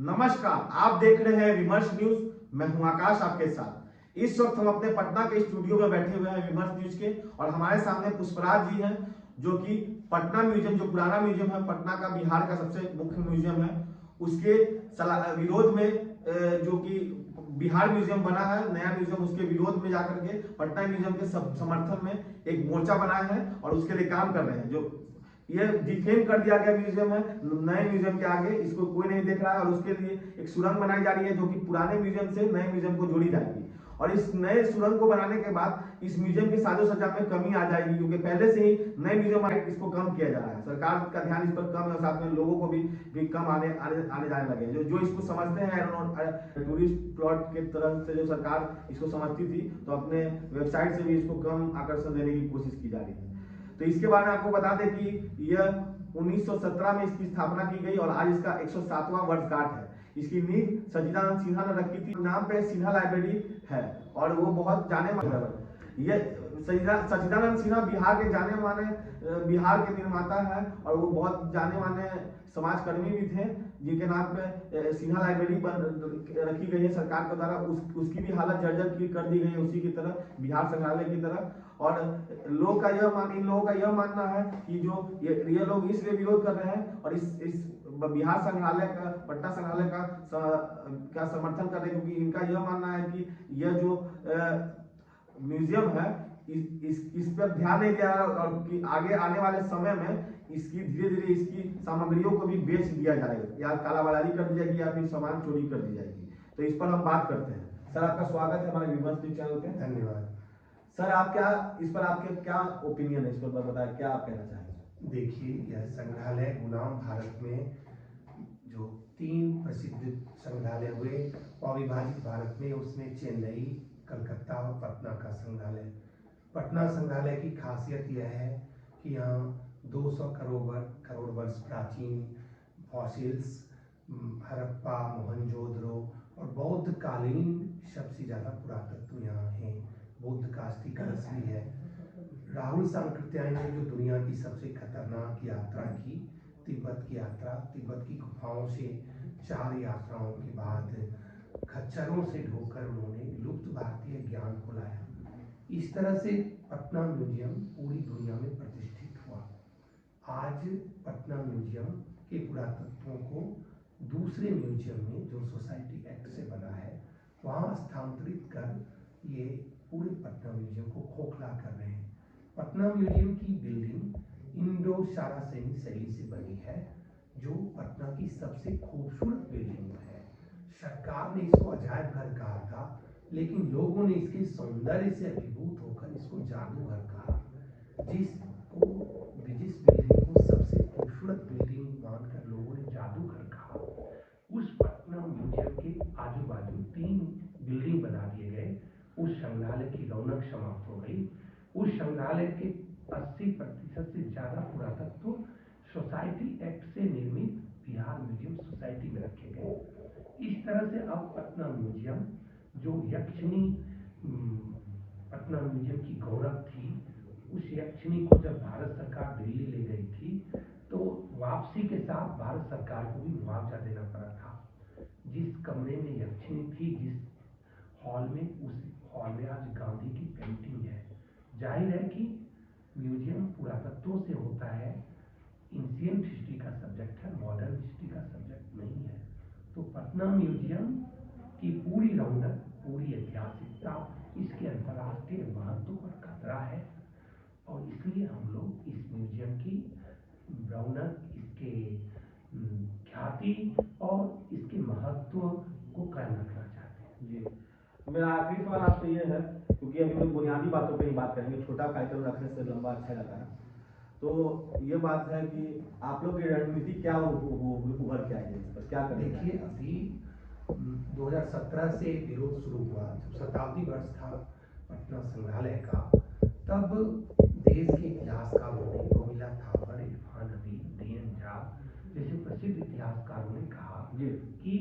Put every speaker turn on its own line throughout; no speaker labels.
नमस्कार, आप देख रहे हैं विमर्श न्यूज। मैं हूं आकाश आपके साथ। इस वक्त हम अपने पटना के स्टूडियो में बैठे हुए हैं विमर्श न्यूज के, और हमारे सामने पुष्पराज जी हैं जो कि पटना म्यूजियम, जो पुराना म्यूजियम है पटना का, बिहार का सबसे मुख्य म्यूजियम है, उसके विरोध में जो कि बिहार म्यूजियम बना है नया म्यूजियम, उसके विरोध में जाकर के पटना म्यूजियम के समर्थन में एक मोर्चा बनाया है और उसके लिए काम कर रहे हैं। जो ये डिफेम कर दिया गया म्यूजियम है नए म्यूजियम के आगे, इसको कोई नहीं देख रहा है, और उसके लिए एक सुरंग बनाई जा रही है जो कि पुराने म्यूजियम से नए म्यूजियम को जोड़ी जाएगी। और इस नए सुरंग को बनाने के बाद इस म्यूजियम की साजो सज्जा में कमी आ जाएगी, क्योंकि पहले से ही नए म्यूजियम इसको कम किया जा रहा है। सरकार का ध्यान इस पर कम है और साथ में लोगों को भी कम आने जाने लगे। जो इसको समझते हैं टूरिस्ट प्लॉट के तरफ से जो सरकार इसको समझती थी, तो अपने वेबसाइट से भी इसको कम आकर्षण देने की कोशिश की जा रही है। तो इसके बारे में आपको बता दें कि यह 1917 में इसकी स्थापना की गई और आज इसका 107वां वर्षगांठ है। इसकी नींव सच्चिदानंद सिन्हा ने रखी थी। नाम पे सिन्हा लाइब्रेरी है और वो बहुत जाने माने, ये सच्चिदानंद सिन्हा बिहार के जाने माने बिहार के निर्माता है, और वो बहुत जाने माने समाजकर्मी भी थे, जिनके नाम पे सिन्हा लाइब्रेरी पर रखी गई है सरकार के द्वारा। उसकी भी हालत जर्जर कर दी गई है, उसी की तरह बिहार संग्रहालय की तरह। और इन लोगों का यह मानना है कि जो ये लोग इसलिए विरोध कर रहे हैं और इस बिहार संग्रहालय का, पटना संग्रहालय का समर्थन कर रहे हैं, क्योंकि इनका यह मानना है कि यह जो म्यूजियम है इस पर ध्यान नहीं दिया, और कि आगे आने वाले समय में इसकी धीरे धीरे इसकी सामग्रियों को भी बेच दिया जाएगा, या कालाबाजारी कर दी जाएगी, या फिर सामान चोरी कर दी जाएगी। तो इस पर हम बात करते हैं। सर, आपका स्वागत है हमारे विमर्श चैनल पे।
धन्यवाद।
सर, आप क्या इस पर, आपके क्या ओपिनियन है इस पर बताएं, क्या आप कहना चाहेंगे?
देखिए, यह संग्रहालय गुलाम भारत में जो 3 प्रसिद्ध संग्रहालय हुए अविभाजित भारत में, उसमें चेन्नई, कलकत्ता और पटना का संग्रहालय। पटना संग्रहालय की खासियत यह है कि यहाँ 200 करोड़ वर्ष प्राचीन फॉसिल्स, हड़प्पा, मोहनजोदड़ो और बौद्ध कालीन सबसे ज़्यादा पुरातत्व यहाँ हैं। बौद्ध का अस्थि कलश भी है। राहुल सांकृत्यायन ने जो दुनिया की सबसे खतरनाक यात्रा की, तिब्बत की यात्रा, तिब्बत की गुफाओं से 4 यात्राओं के बाद खच्चरों से ढोकर उन्होंने लुप्त भारतीय ज्ञान को लाया। इस तरह से पटना म्यूजियम पूरी दुनिया में प्रतिष्ठित हुआ। आज पटना म्यूजियम के पुरातत्वों को दूसरे म्यूजियम में, जो सोसाइटी एक्ट से बना है, वहाँ स्थानांतरित कर ये पूरे पटना म्यूजियम को खोखला कर रहे हैं। पटना म्यूजियम की बिल्डिंग इंडो सारासेनी शैली से बनी है, जो पटना की सबसे खूबसूरत बिल्डिंग है। सरकार ने इसको अजायब घर कहा था, लेकिन लोगों ने इसके सौंदर्य से अभिभूत होकर इसको जादूघर कहा। जिस बिल्डिंग को सबसे खूबसूरत बिल्डिंग मानकर लोगों ने जादूघर कहा, उस पटना म्यूजियम के आजू बाजू 3 बिल्डिंग बना दिए गए। उस संग्रहालय की रौनक समाप्त हो गई। उस संग्रहालय के 80% से ज्यादा पुरातत्व सोसाइटी एक्ट से निर्मित बिहार म्यूजियम सोसाइटी में रखे गए। इस तरह से अब पटना म्यूजियम, जो यक्षिणी पटना म्यूजियम की गौरव थी, उस यक्षिणी को जब भारत सरकार दिल्ली ले गई थी, तो वापसी के साथ भारत सरकार को भी मुआवजा देना पड़ा था। जिस कमरे में यक्षिणी थी, जिस हॉल में, उस हॉल में आज गांधी की पेंटिंग है। जाहिर है कि म्यूजियम पुरातत्वों से होता है, एंशिएंट हिस्ट्री का सब्जेक्ट है, मॉडर्न हिस्ट्री का सब्जेक्ट नहीं है। तो पटना म्यूजियम की पूरी रौनक, पूरी ऐतिहासिकता, इसके अंतर्राष्ट्रीय महत्व पर खतरा है, और इसलिए हम लोग इस म्यूजियम की रौनक, इसके ख्याति और इसके महत्व को कायम रखना चाहते हैं।
जी, मेरा आखिरी सवाल आपसे ये है, क्योंकि अभी तो बुनियादी बातों पर ही बात करेंगे, छोटा कार्यक्रम रखने से लंबा अच्छा जाता है। तो ये बात है कि आप लोग की रणनीति क्या उभर के आई है, इस पर क्या करें?
देखिए, अभी 2017 से विरोध शुरू हुआ, जब शताब्दी वर्ष था पटना संग्रहालय का, तब देश के इतिहासकारों ने, रोमिला थापर, इरफान हबीब, DN झा जैसे प्रसिद्ध इतिहासकारों ने कहा कि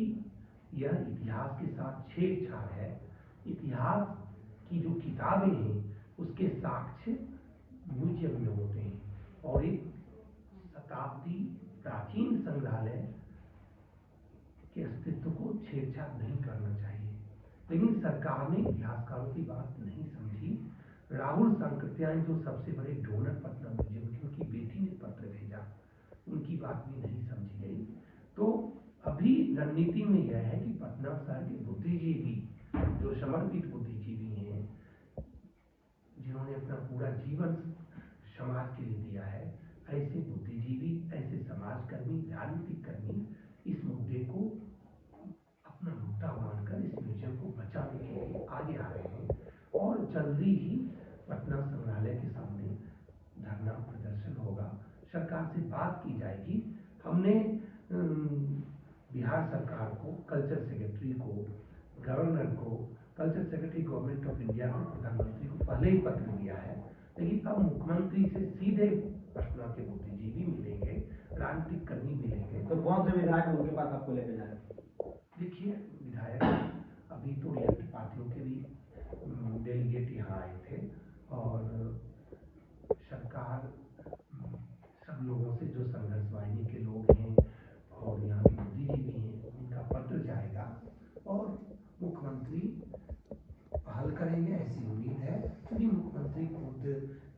यह इतिहास के साथ छेड़छाड़ है। इतिहास की जो किताबें हैं उसके साक्ष्य म्यूजियम में होते हैं, और एक शताब्दी प्राचीन संग्रहालय के अस्तित्व को छेड़छाड़ नहीं करना चाहिए। लेकिन सरकार ने इतिहासकारों की बात नहीं समझी। राहुल सांकृत्यायन जो सबसे बड़े डोनर पटना म्यूजियम की, उनकी बेटी ने पत्र भेजा, उनकी बात भी नहीं समझी गई। तो अभी रणनीति में यह है कि पटना शहर के बुद्धिजीवी, जो समर्पित बुद्धिजीवी हैं, जिन्होंने अपना पूरा जीवन समाज के लिए दिया है, ऐसे बुद्धिजीवी, ऐसे समाजकर्मी, राजनीतिक कर्मी इस मुद्दे को अपना मुद्दा मानकर इस म्यूजियम को बचाने के लिए आगे आ रहे हैं। और जल्दी ही पटना संग्रहालय के सामने धरना प्रदर्शन होगा, सरकार से बात की जाएगी। हमने बिहार सरकार को, कल्चर सेक्रेटरी को, गवर्नर को, culture secretary government of India को, प्रधानमंत्री को पहले ही पत्र दिया है। लेकिन अब मुख्यमंत्री से सीधे पटना के बुद्धिजीवी मिलेंगे, राजनीतिक कर्मी मिलेंगे।
तो कौन से विधायक उनके पास आपको लेके जाए?
देखिए, विधायक अभी तो लेफ्ट पार्टियों के भी डेलीगेट यहाँ आए थे और सरकार सब लोगों से, जो संघर्ष वाहिनी के लोग हैं और यहाँ के बुद्धिजीवी हैं, उनका पत्र जाएगा और मुख्यमंत्री पहल करेंगे, ऐसी उम्मीद है। क्योंकि मुख्यमंत्री खुद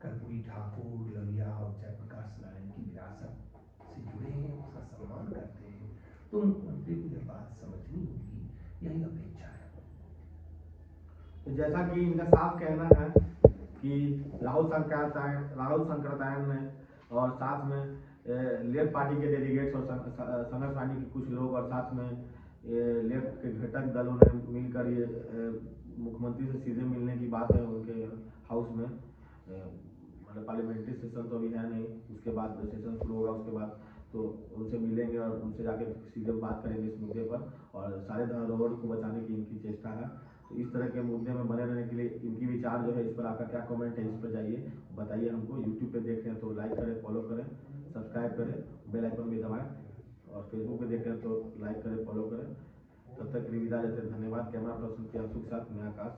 कर्पूरी ठाकुर, लविया और जयप्रकाश नारायण की विरासत से जुड़े हैं, उसका सम्मान करते हैं, तो मुख्यमंत्री को यह बात समझनी होगी, यही अपेक्षा है।
तो जैसा कि इनका साफ कहना है कि राहुल सांकृत्यायन ने और साथ में लेफ्ट पार्टी के डेलीगेट्स और संघर्ष पार्टी के कुछ लोग और साथ में लेफ्ट के घटक दलों ने मिलकर ये मुख्यमंत्री से सीधे मिलने की बात है उनके हाउस में। मतलब पार्लियामेंट्री सेशन तो अभी है नहीं, उसके बाद सेशन शुरू होगा, उसके बाद तो उनसे मिलेंगे और उनसे जाके सीधे बात करेंगे इस मुद्दे पर। और सारे धरोहर को बचाने की इनकी चेष्टा है। तो इस तरह के मुद्दे में बने रहने के लिए इनकी विचार जो है, इस पर आपका क्या कमेंट है, इस पर जाइए बताइए हमको। यूट्यूब पे देख रहे हैं तो लाइक करें, फॉलो करें, सब्सक्राइब करें, बेल आइकन भी दबाएं, और फेसबुक पे देख रहे हैं तो लाइक करें, फॉलो करें। तब तक के लिए विदा लेते हैं, धन्यवाद। कैमरा पर्सन के अंशु के साथ मैं आकाश।